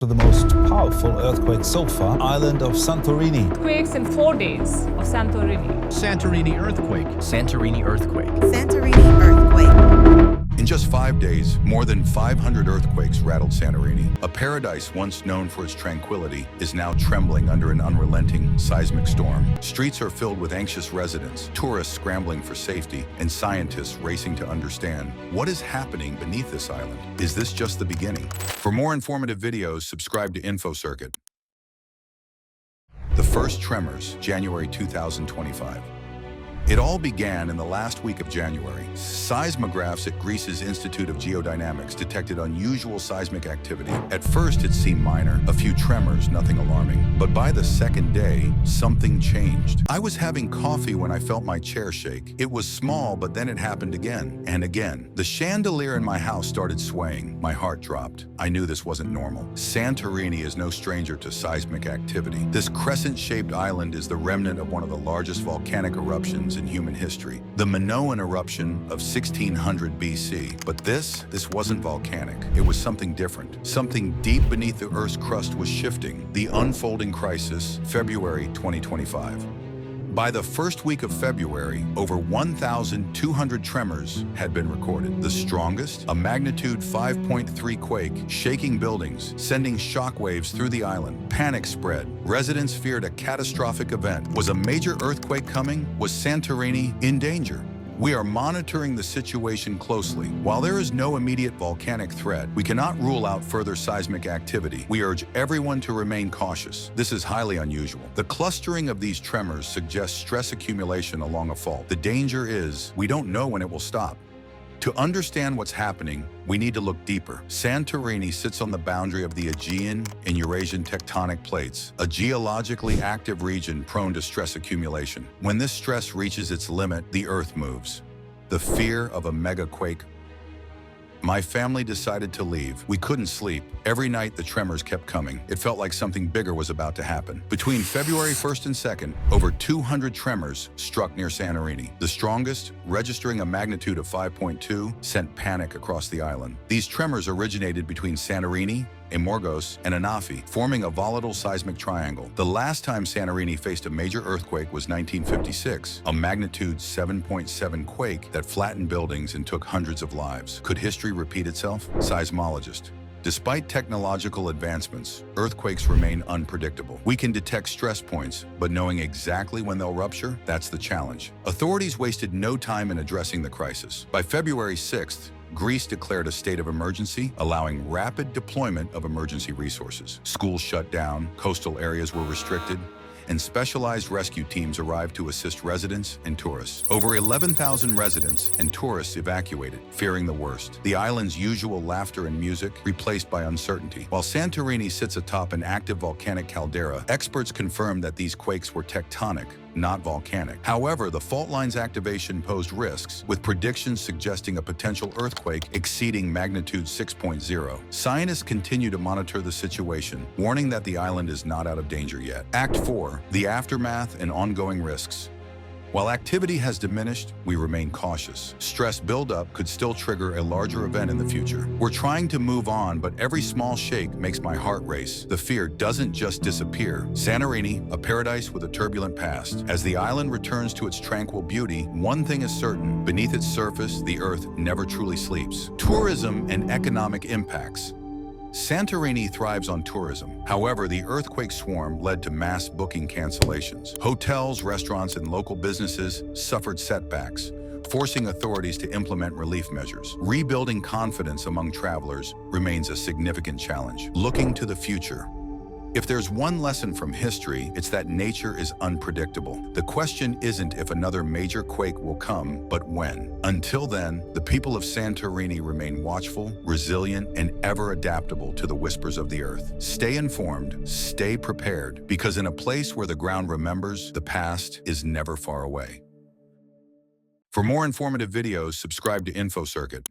To the most powerful earthquake so far, island of Santorini. Quakes in 4 days of Santorini. Santorini earthquake. Santorini earthquake. Santorini earthquake. In just 5 days, more than 500 earthquakes rattled Santorini. A paradise once known for its tranquility is now trembling under an unrelenting seismic storm. Streets are filled with anxious residents, tourists scrambling for safety, and scientists racing to understand what is happening beneath this island. Is this just the beginning? For more informative videos, subscribe to InfoCircuit. The first tremors, January 2025. It all began in the last week of January. Seismographs at Greece's Institute of Geodynamics detected unusual seismic activity. At first, it seemed minor, a few tremors, nothing alarming. But by the second day, something changed. I was having coffee when I felt my chair shake. It was small, but then it happened again and again. The chandelier in my house started swaying. My heart dropped. I knew this wasn't normal. Santorini is no stranger to seismic activity. This crescent-shaped island is the remnant of one of the largest volcanic eruptions in human history, the Minoan eruption of 1600 BC. But this wasn't volcanic. It was something different. Something deep beneath the Earth's crust was shifting. The unfolding crisis, February 2025. By the first week of February, over 1,200 tremors had been recorded. The strongest, a magnitude 5.3 quake, shaking buildings, sending shockwaves through the island. Panic spread. Residents feared a catastrophic event. Was a major earthquake coming? Was Santorini in danger? We are monitoring the situation closely. While there is no immediate volcanic threat, we cannot rule out further seismic activity. We urge everyone to remain cautious. This is highly unusual. The clustering of these tremors suggests stress accumulation along a fault. The danger is we don't know when it will stop. To understand what's happening, we need to look deeper. Santorini sits on the boundary of the Aegean and Eurasian tectonic plates, a geologically active region prone to stress accumulation. When this stress reaches its limit, the Earth moves. The fear of a megaquake. My family decided to leave. We couldn't sleep. Every night, the tremors kept coming. It felt like something bigger was about to happen. Between February 1st and 2nd, over 200 tremors struck near Santorini. The strongest, registering a magnitude of 5.2, sent panic across the island. These tremors originated between Santorini, Imorgos, and Anafi, forming a volatile seismic triangle. The last time Santorini faced a major earthquake was 1956, a magnitude 7.7 quake that flattened buildings and took hundreds of lives. Could history repeat itself? Seismologist. Despite technological advancements, earthquakes remain unpredictable. We can detect stress points, but knowing exactly when they'll rupture, that's the challenge. Authorities wasted no time in addressing the crisis. By February 6th, Greece declared a state of emergency, allowing rapid deployment of emergency resources. Schools shut down, coastal areas were restricted, and specialized rescue teams arrived to assist residents and tourists. Over 11,000 residents and tourists evacuated, fearing the worst. The island's usual laughter and music replaced by uncertainty. While Santorini sits atop an active volcanic caldera, experts confirmed that these quakes were tectonic, not volcanic. However, the fault line's activation posed risks, with predictions suggesting a potential earthquake exceeding magnitude 6.0. Scientists continue to monitor the situation, warning that the island is not out of danger yet. Act 4. The aftermath and ongoing risks. While activity has diminished, we remain cautious. Stress buildup could still trigger a larger event in the future. We're trying to move on, but every small shake makes my heart race. The fear doesn't just disappear. Santorini, a paradise with a turbulent past. As the island returns to its tranquil beauty, one thing is certain. Beneath its surface, the Earth never truly sleeps. Tourism and economic impacts. Santorini thrives on tourism. However, the earthquake swarm led to mass booking cancellations. Hotels, restaurants, and local businesses suffered setbacks, forcing authorities to implement relief measures. Rebuilding confidence among travelers remains a significant challenge. Looking to the future. If there's one lesson from history, it's that nature is unpredictable. The question isn't if another major quake will come, but when. Until then, the people of Santorini remain watchful, resilient, and ever adaptable to the whispers of the earth. Stay informed, stay prepared, because in a place where the ground remembers, the past is never far away. For more informative videos, subscribe to InfoCircuit.